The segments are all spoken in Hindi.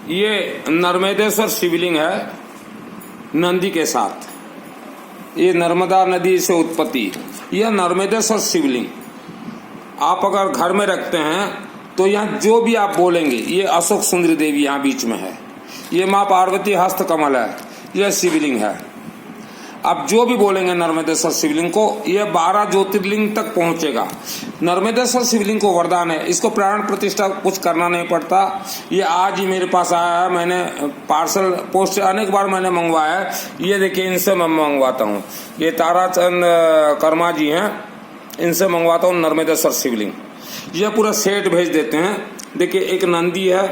ये नर्मदेश्वर शिवलिंग है नंदी के साथ। ये नर्मदा नदी से उत्पत्ति। यह नर्मदेश्वर शिवलिंग आप अगर घर में रखते हैं तो यहाँ जो भी आप बोलेंगे, ये अशोक सुंदरी देवी यहाँ बीच में है, ये माँ पार्वती हस्त कमल है, यह शिवलिंग है। आप जो भी बोलेंगे नर्मदेश्वर शिवलिंग को, ये 12 ज्योतिर्लिंग तक पहुंचेगा। नर्मदेश्वर शिवलिंग को वरदान है, इसको प्राण प्रतिष्ठा कुछ करना नहीं पड़ता। ये आज ही मेरे पास आया है, मैंने पार्सल पोस्ट से अनेक बार मैंने मंगवाया है। ये देखिए, इनसे मैं मंगवाता हूँ। ये ताराचंद कर्मा जी हैं, इनसे मंगवाता हूँ नर्मदेश्वर शिवलिंग। यह पूरा सेट भेज देते हैं। देखिए, एक नंदी है,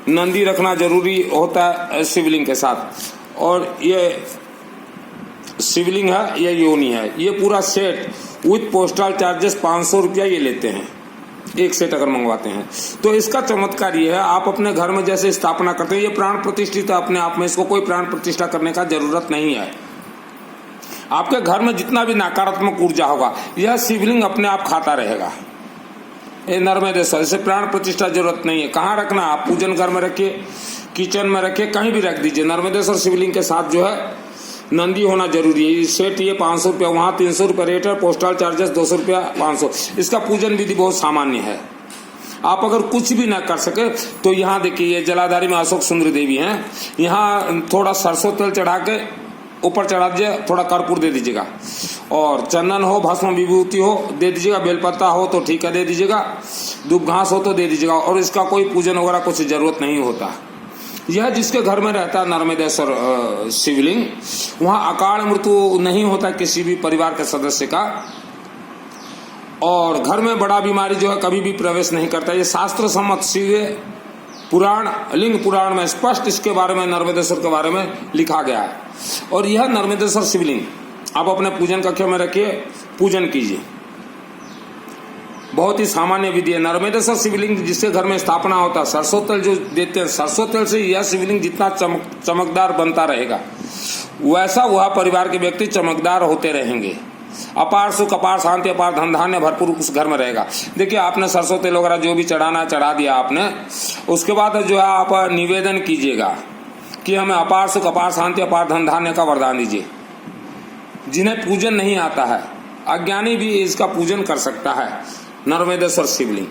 नंदी रखना जरूरी होता है शिवलिंग के साथ। और ये शिवलिंग है, ये योनि है। ये पूरा सेट विथ पोस्टल चार्जेस 500 रुपया ये लेते हैं, एक सेट अगर मंगवाते हैं तो। इसका चमत्कार ये है, आप अपने घर में जैसे स्थापना करते हैं, ये प्राण प्रतिष्ठित है अपने आप में, इसको कोई प्राण प्रतिष्ठा करने का जरूरत नहीं है। आपके घर में जितना भी नकारात्मक ऊर्जा होगा, यह शिवलिंग अपने आप खाता रहेगा। ये नर्मदेश्वर, इसे प्राण प्रतिष्ठा जरूरत नहीं है। कहाँ रखना, आप पूजन घर में रखिए, किचन में रखिए, कहीं भी रख दीजिए। नर्मदेश्वर शिवलिंग के साथ जो है नंदी होना जरूरी है। ये सेट ये 500 रुपया, वहाँ 300 रुपया रेट है, पोस्टल चार्जेस 200 रुपया, 500। इसका पूजन विधि बहुत सामान्य है। आप अगर कुछ भी ना कर सके तो यहाँ देखिए, ये जलाधारी में अशोक सुंदरी देवी हैं। यहाँ थोड़ा सरसों तेल चढ़ा के ऊपर चढ़ा दीजिए, थोड़ा कर्पूर दे दीजिएगा, और चंदन हो, भस्म विभूति हो दे दीजिएगा, बेलपत्ता हो तो ठीक है दे दीजिएगा, दूब घास हो तो दे दीजिएगा। और इसका कोई पूजन वगैरह कुछ जरूरत नहीं होता। यह जिसके घर में रहता है नर्मदेश्वर शिवलिंग, वहाँ अकाल मृत्यु नहीं होता किसी भी परिवार के सदस्य का। और घर में बड़ा बीमारी जो है कभी भी प्रवेश नहीं करता। ये शास्त्र सम्मत सीधे पुराण, लिंग पुराण में स्पष्ट इसके बारे में, नर्मदेश्वर के बारे में लिखा गया है। और यह नर्मदेश्वर शिवलिंग आप अपने पूजन कक्ष में रखिए, पूजन कीजिए। बहुत ही सामान्य विधि है। नर्मदेश्वर शिवलिंग जिसके घर में स्थापना होता है, सरसों तेल जो देते हैं, सरसों तेल से यह शिवलिंग जितना चमकदार बनता रहेगा, वैसा वह परिवार के व्यक्ति चमकदार होते रहेंगे। अपार सुख, अपार शांति, अपार धन धान्य भरपूर उस घर में रहेगा। देखिए, आपने सरसों तेल वगैरह जो भी चढ़ाना चढ़ा दिया आपने, उसके बाद जो है आप निवेदन कीजिएगा कि हमें अपार सुख, अपार शांति, अपार धन धान्य का वरदान दीजिए। जिन्हें पूजन नहीं आता है, अज्ञानी भी इसका पूजन कर सकता है। नर्मदेश्वर शिवलिंग,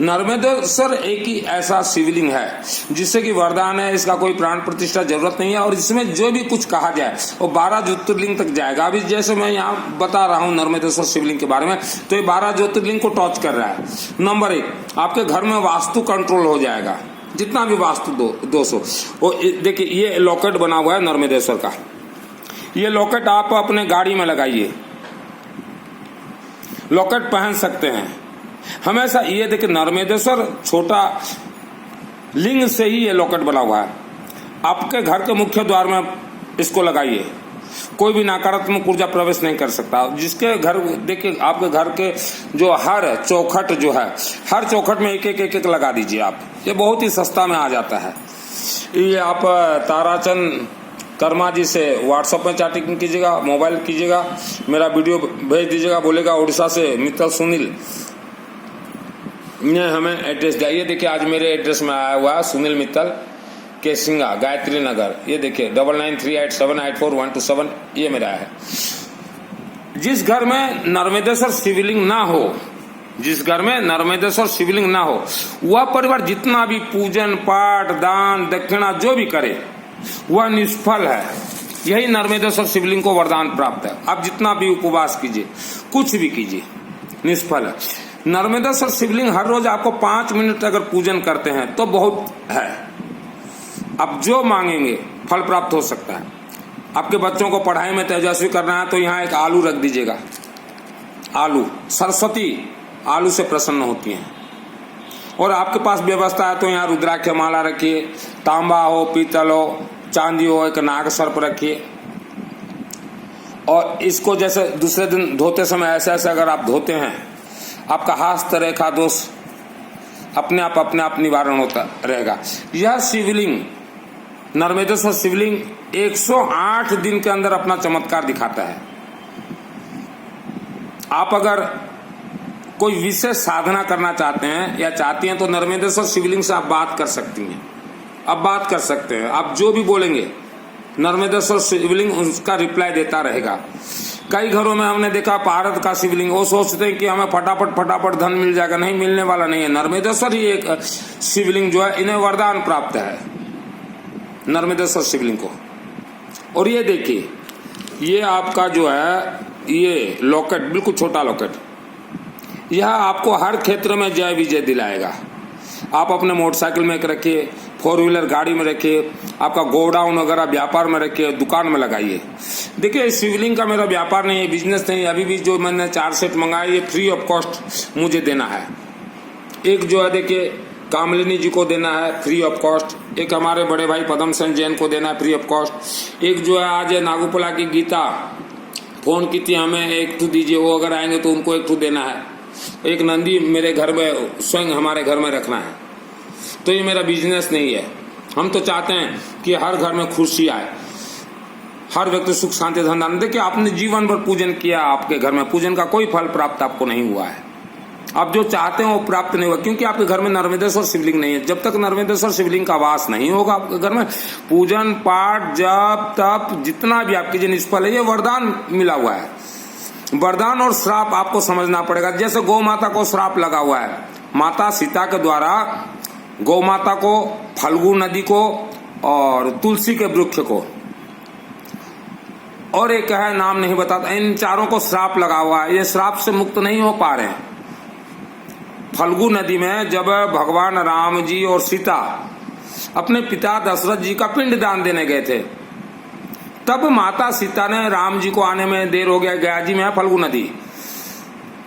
नर्मदेश्वर एक ही ऐसा शिवलिंग है जिससे कि वरदान है, इसका कोई प्राण प्रतिष्ठा जरूरत नहीं है। और इसमें जो भी कुछ कहा जाए वो 12 ज्योतिर्लिंग तक जाएगा। अभी जैसे मैं यहाँ बता रहा हूँ नर्मदेश्वर शिवलिंग के बारे में, तो ये 12 ज्योतिर्लिंग को टच कर रहा है। नंबर 1, आपके घर में वास्तु कंट्रोल हो जाएगा, जितना भी वास्तु दोष हो। वो देखिए, ये लॉकेट बना हुआ है नर्मदेश्वर का। ये लॉकेट आप अपने गाड़ी में लगाइए, लॉकेट पहन सकते हैं हमेशा। ये देखिए, नर्मदेश्वर छोटा लिंग से ही ये लॉकेट बना हुआ है। आपके घर के मुख्य द्वार में इसको लगाइए, कोई भी नकारात्मक ऊर्जा प्रवेश नहीं कर सकता। जिसके घर, देखिए आपके घर के जो हर चौखट जो है, हर चौखट में एक एक लगा दीजिए आप। ये बहुत ही सस्ता में आ जाता है। ये आप ताराचंद कर्मा जी से व्हाट्सएप में चैटिंग कीजिएगा, मोबाइल कीजिएगा, मेरा वीडियो भेज दीजिएगा। बोलेगा उड़ीसा से मित्तल सुनील ने हमें एड्रेस दिया। ये देखिए, आज मेरे एड्रेस में आया हुआ है सुनील मित्तल के सिंगा, गायत्री नगर। ये देखिए 9938784127, ये मेरा है। जिस घर में नर्मदेश्वर शिवलिंग ना हो, जिस घर में नर्मदेश्वर शिवलिंग ना हो, वह परिवार जितना भी पूजन पाठ दान दक्षिणा जो भी करे वह निष्फल है। यही नर्मदेश्वर शिवलिंग को वरदान प्राप्त है। आप जितना भी उपवास कीजिए, कुछ भी कीजिए, निष्फल है। नर्मदेश्वर शिवलिंग हर रोज आपको 5 मिनट अगर पूजन करते हैं तो बहुत है। आप जो मांगेंगे फल प्राप्त हो सकता है। आपके बच्चों को पढ़ाई में तेजस्वी करना है तो यहाँ एक आलू रख दीजिएगा। आलू, सरस्वती आलू से प्रसन्न होती हैं। और आपके पास व्यवस्था है तो यहाँ रुद्राक्ष माला रखिए, तांबा हो, पीतल हो, चांदी हो, एक नाग सर्प रखिए। और इसको जैसे दूसरे दिन धोते समय ऐसे ऐसे अगर आप धोते हैं, आपका हस्त रेखा दोष अपने आप निवारण होता रहेगा। यह शिवलिंग, नर्मदेश्वर शिवलिंग 108 दिन के अंदर अपना चमत्कार दिखाता है। आप अगर कोई विशेष साधना करना चाहते हैं या चाहती हैं तो नर्मदेश्वर शिवलिंग से आप बात कर सकती हैं। आप बात कर सकते हैं, आप जो भी बोलेंगे नर्मदेश्वर शिवलिंग उसका रिप्लाई देता रहेगा। कई घरों में हमने देखा भारत का शिवलिंग, वो सोचते हैं कि हमें फटाफट धन मिल जाएगा, नहीं मिलने वाला नहीं है। नर्मदेश्वर ही एक शिवलिंग जो है इन्हें वरदान प्राप्त है नर्मदेश्वर शिवलिंग को। और ये देखिए, ये आपका जो है ये लॉकेट, बिल्कुल छोटा लॉकेट, यह आपको हर क्षेत्र में जय विजय दिलाएगा। आप अपने मोटरसाइकिल में रखिए, 4 व्हीलर गाड़ी में रखिए, आपका गोडाउन वगैरह व्यापार में रखिए, दुकान में लगाइए। देखिए शिवलिंग का मेरा व्यापार नहीं है, बिजनेस नहीं है। अभी भी जो मैंने 4 सेट मंगाए ये फ्री ऑफ कॉस्ट मुझे देना है। एक जो है देखिए कामलिनी जी को देना है फ्री ऑफ कॉस्ट, एक हमारे बड़े भाई पदम सेन जैन को देना है फ्री ऑफ कॉस्ट, एक जो है आज नागुपला की गीता फोन की थी हमें एक ठू दीजिए, वो अगर आएंगे तो उनको एक ठू देना है, एक नंदी मेरे घर में स्वयं हमारे घर में रखना है। तो ये मेरा बिजनेस नहीं है। हम तो चाहते हैं कि हर घर में खुशी आए, हर व्यक्ति सुख शांति धन। देखिए आपने जीवन भर पूजन किया, आपके घर में पूजन का कोई फल प्राप्त आपको नहीं हुआ है, आप जो चाहते हैं वो प्राप्त नहीं हुआ, क्योंकि आपके घर में नर्मदेश्वर शिवलिंग नहीं है। जब तक नर्मदेश्वर शिवलिंग का वास नहीं होगा आपके घर में, पूजन पाठ जप तप जितना भी आपकी जो निष्फल है। ये वरदान मिला हुआ है, वरदान और श्राप आपको समझना पड़ेगा। जैसे गौ माता को श्राप लगा हुआ है, माता सीता के द्वारा गौ माता को, फल्गु नदी को और तुलसी के वृक्ष को, और एक है नाम नहीं बताता, इन चारों को श्राप लगा हुआ है। ये श्राप से मुक्त नहीं हो पा रहे हैं। फल्गु नदी में जब भगवान राम जी और सीता अपने पिता दशरथ जी का पिंड दान देने गए थे, तब माता सीता ने, राम जी को आने में देर हो गया जी में है फल्गु नदी,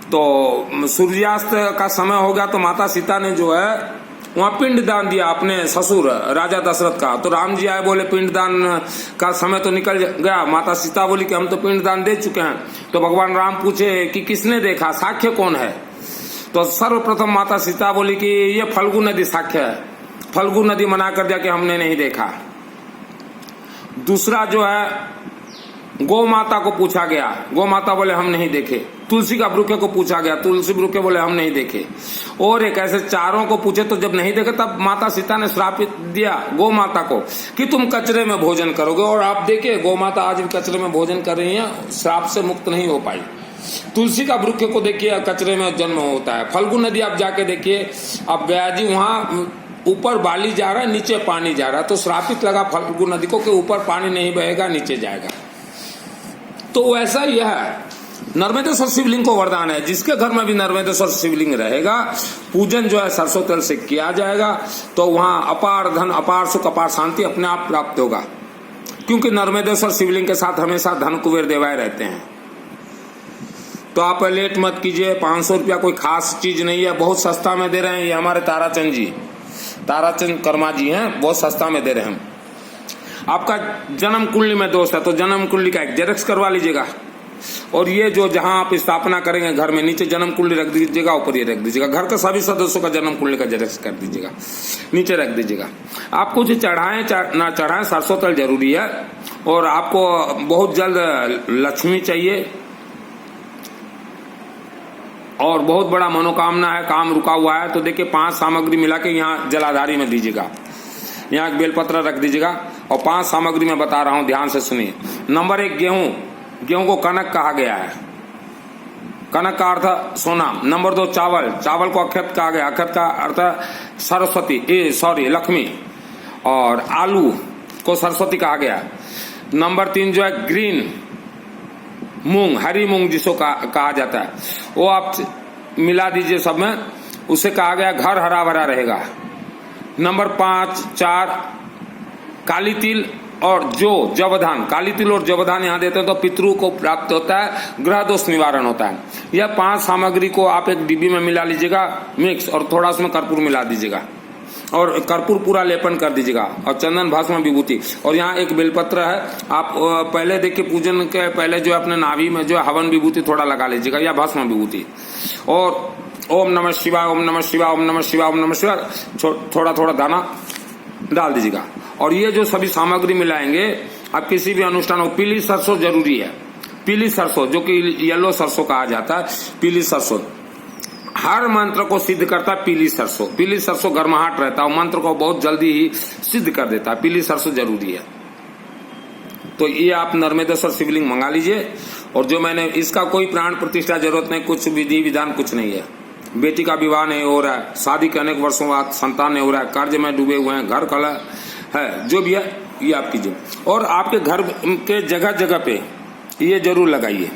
तो सूर्यास्त का समय हो गया, तो माता सीता ने जो है वहां पिंड दान दिया अपने ससुर राजा दशरथ का। तो राम जी आए, बोले पिंड दान का समय तो निकल गया। माता सीता बोली कि हम तो पिंड दान दे चुके हैं। तो भगवान राम पूछे कि किसने देखा, साक्ष्य कौन है? तो सर्वप्रथम माता सीता बोली कि ये फल्गु नदी साक्ष्य है। फल्गु नदी मना कर दिया कि हमने नहीं देखा। दूसरा जो है गौ माता को पूछा गया, गौ माता बोले हम नहीं देखे। तुलसी का वृक्ष को पूछा गया, तुलसी वृक्ष बोले हम नहीं देखे। और एक ऐसे चारों को पूछे, तो जब नहीं देखे तब माता सीता ने श्राप दिया गौ माता को कि तुम कचरे में भोजन करोगे। और आप देखिए गौ माता आज भी कचरे में भोजन कर रही है, श्राप से मुक्त नहीं हो पाई। तुलसी का वृक्ष को देखिए कचरे में जन्म होता है। फल्गु नदी आप जाके देखिए, अब ब्याजी वहां ऊपर बाली जा रहा है, नीचे पानी जा रहा है, तो श्रापित लगा फल्गु नदी को कि ऊपर पानी नहीं बहेगा, नीचे जाएगा। तो वैसा ही है, नर्मदेश्वर शिवलिंग को वरदान है। जिसके घर में भी नर्मदेश्वर शिवलिंग रहेगा, पूजन जो है सरसों तेल से किया जाएगा, तो वहां अपार धन, अपार सुख, अपार शांति अपने आप प्राप्त होगा। क्योंकि नर्मदेश्वर शिवलिंग के साथ हमेशा धन कुबेर देवाए रहते हैं। तो आप लेट मत कीजिए, 500 रुपया कोई खास चीज नहीं है, बहुत सस्ता में दे रहे हैं। ये हमारे ताराचंद जी, ताराचंद कर्मा जी हैं, बहुत सस्ता में दे रहे हैं। आपका जन्म कुंडली में दोष है तो जन्म कुंडली का एक जेरक्स करवा लीजिएगा। और ये जो जहां आप स्थापना करेंगे घर में, नीचे जन्म कुंडली रख दीजिएगा, ऊपर ये रख दीजिएगा। घर के सभी सदस्यों का जन्म कुंडली का जेरक्स कर दीजिएगा, नीचे रख दीजिएगा। आप कुछ चढ़ाएं ना चढ़ाएं, सरसों तेल जरूरी है। और आपको बहुत जल्द लक्ष्मी चाहिए और बहुत बड़ा मनोकामना है, काम रुका हुआ है, तो देखिए 5 सामग्री मिला के यहाँ जलाधारी में दीजिएगा। यहाँ एक बेलपत्र रख दीजिएगा और 5 सामग्री में बता रहा हूं, ध्यान से सुनिए। नंबर 1 गेहूं, गेहूं को कनक कहा गया है, कनक का अर्थ सोना। नंबर 2 चावल, चावल को अक्षत कहा गया, अक्षत का अर्थ सरस्वती, लक्ष्मी। और आलू को सरस्वती कहा गया। नंबर 3 जो है ग्रीन मूंग, हरी मूंग जिसको कहा जाता है, वो आप मिला दीजिए सब में, उसे कहा गया घर हरा भरा रहेगा। नंबर 5 4 काली तिल और जवधान, काली तिल और जवधान यहाँ देते हैं तो पितरों को प्राप्त होता है, ग्रह दोष निवारण होता है। यह 5 सामग्री को आप एक डिब्बी में मिला लीजिएगा मिक्स, और थोड़ा उसमें कर्पूर मिला दीजिएगा और कर्पूर पूरा लेपन कर दीजिएगा, और चंदन भस्म विभूति। और यहाँ एक बेलपत्र है, आप पहले देखिए पूजन के पहले जो अपने नाभि में जो हवन विभूति थोड़ा लगा लीजिएगा या भस्म विभूति। और ओम नमः शिवाय, ओम नमः शिवाय, ओम नमः शिवाय, ओम नमः शिवाय थोड़ा थोड़ा दाना डाल दीजिएगा। और ये जो सभी सामग्री मिलाएंगे आप किसी भी अनुष्ठान हो, पीली सरसों जरूरी है, पीली सरसों जो कि येलो सरसों कहा जाता है, पीली सरसों हर मंत्र को सिद्ध करता है पीली सरसों। पीली सरसों गर्माहट रहता है, मंत्र को बहुत जल्दी ही सिद्ध कर देता है। पीली सरसों जरूरी है। तो ये आप नर्मदेश्वर शिवलिंग मंगा लीजिए। और जो मैंने इसका कोई प्राण प्रतिष्ठा जरूरत नहीं, कुछ विधि विधान कुछ नहीं है। बेटी का विवाह नहीं हो रहा है, शादी के अनेक वर्षों बाद संतान नहीं हो रहा है, कर्ज में डूबे हुए हैं, घर कला है, जो भी है ये आप कीजिए। और आपके घर के जगह जगह पे ये जरूर लगाइए।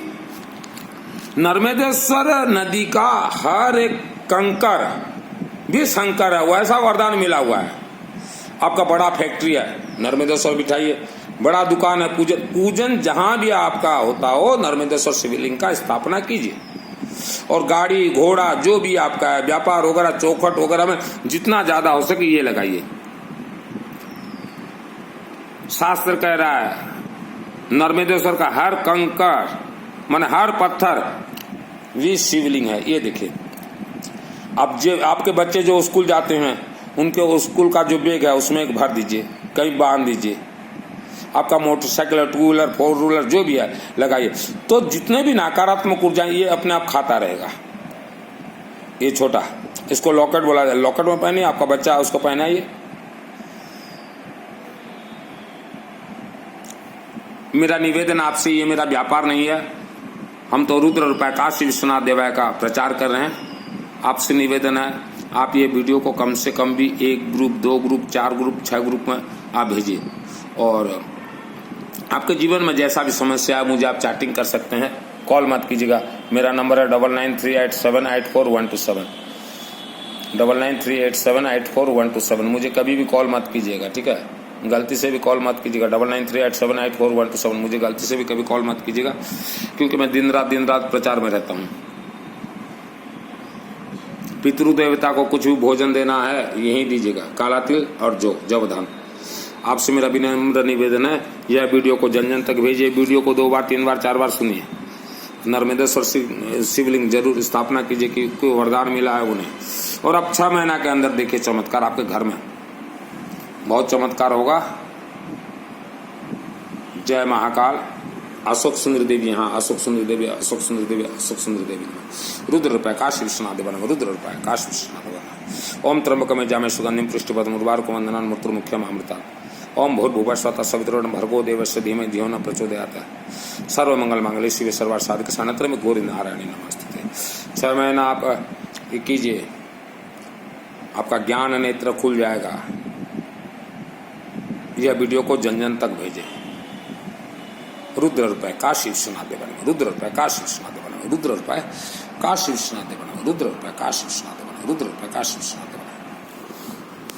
नर्मदेश्वर नदी का हर एक कंकर भी शंकर है, वैसा वरदान मिला हुआ है। आपका बड़ा फैक्ट्री है, नर्मदेश्वर बिठाइए। बड़ा दुकान है, पूजन जहां भी आपका होता हो, नर्मदेश्वर शिवलिंग का स्थापना कीजिए। और गाड़ी घोड़ा जो भी आपका है, व्यापार वगैरह, चौखट वगैरह में जितना ज्यादा हो सके ये लगाइए। शास्त्र कह रहा है नर्मदेश्वर का हर कंकर माने हर पत्थर भी शिवलिंग है। ये देखिए, अब जो आपके बच्चे जो स्कूल जाते हैं, उनके स्कूल का जो बैग है उसमें एक भर दीजिए, कहीं बांध दीजिए। आपका motorcycle, two wheeler, four wheeler जो भी है लगाइए। तो जितने भी नकारात्मक ऊर्जा ये अपने आप खाता रहेगा। ये छोटा, इसको लॉकेट बोला जाए, लॉकेट में पहनिए। आपका बच्चा है उसको पहनाइए। मेरा निवेदन आपसे, ये मेरा व्यापार नहीं है, हम तो रुद्र रूपाय काशी विश्वनाथ देवाय का प्रचार कर रहे हैं। आपसे निवेदन है, आप ये वीडियो को कम से कम भी 1 ग्रुप, 2 ग्रुप, 4 ग्रुप, 6 ग्रुप में आप भेजिए। और आपके जीवन में जैसा भी समस्या है, मुझे आप चैटिंग कर सकते हैं, कॉल मत कीजिएगा। मेरा नंबर है 9938784127, 9938784127। मुझे कभी भी कॉल मत कीजिएगा, ठीक है? गलती से भी कॉल मत कीजिएगा। 9938784127, मुझे गलती से भी कभी कॉल मत कीजिएगा, क्योंकि मैं दिन रात प्रचार में रहता हूँ। पितृदेवता को कुछ भी भोजन देना है यही दीजिएगा, काला तिल और जव धान। आपसे मेरा विनम्र निवेदन है, यह वीडियो को जन जन तक भेजिए। वीडियो को 2 बार, 3 बार, 4 बार सुनिए। नर्मदेश्वर शिवलिंग जरूर स्थापना कीजिए कि कोई वरदान मिला है उन्हें। और अब 6 महीना के अंदर देखिए चमत्कार आपके घर में, बहुत चमत्कार होगा। जय महाकाल। अशोक सुंदर देवी, यहाँ अशोक सुंदर देवी, अशोक सुंदर देवी, अशोक सुंदर देवी। रुद्र रूपाय काशी विश्वनाथ देव, रुद्र रूपाय काशी विश्वनाथ देव। ओम त्र्यंबकम जामे सुगंधिम पुष्टिपद्म उर्वारुकम वंदनान मृत्युर्मुख्यम अमृता। ओम भूर्भुवः स्वतः सवितुर्वरेण्यं भर्गो देवस्य धीमहि धियो न प्रचोदयात्। सर्वमंगल मांगल्ये शिवे सर्वार्थ साधिके शरण्ये में गौरी नारायणी नमस्ते। 6 महीना आप कीजिए, आपका ज्ञान नेत्र खुल जाएगा। यह वीडियो को जन जन तक भेजें। रुद्र रूपाय काशी विश्वनाथ देव, रुद्र रूपाय काशी विश्वनाथ देव, रुद्र रूपाय काशी विश्वनाथ देव, रुद्र रूपाय काशी विश्वनाथ देव, रुद्र रूपाय काशी विश्वनाथ।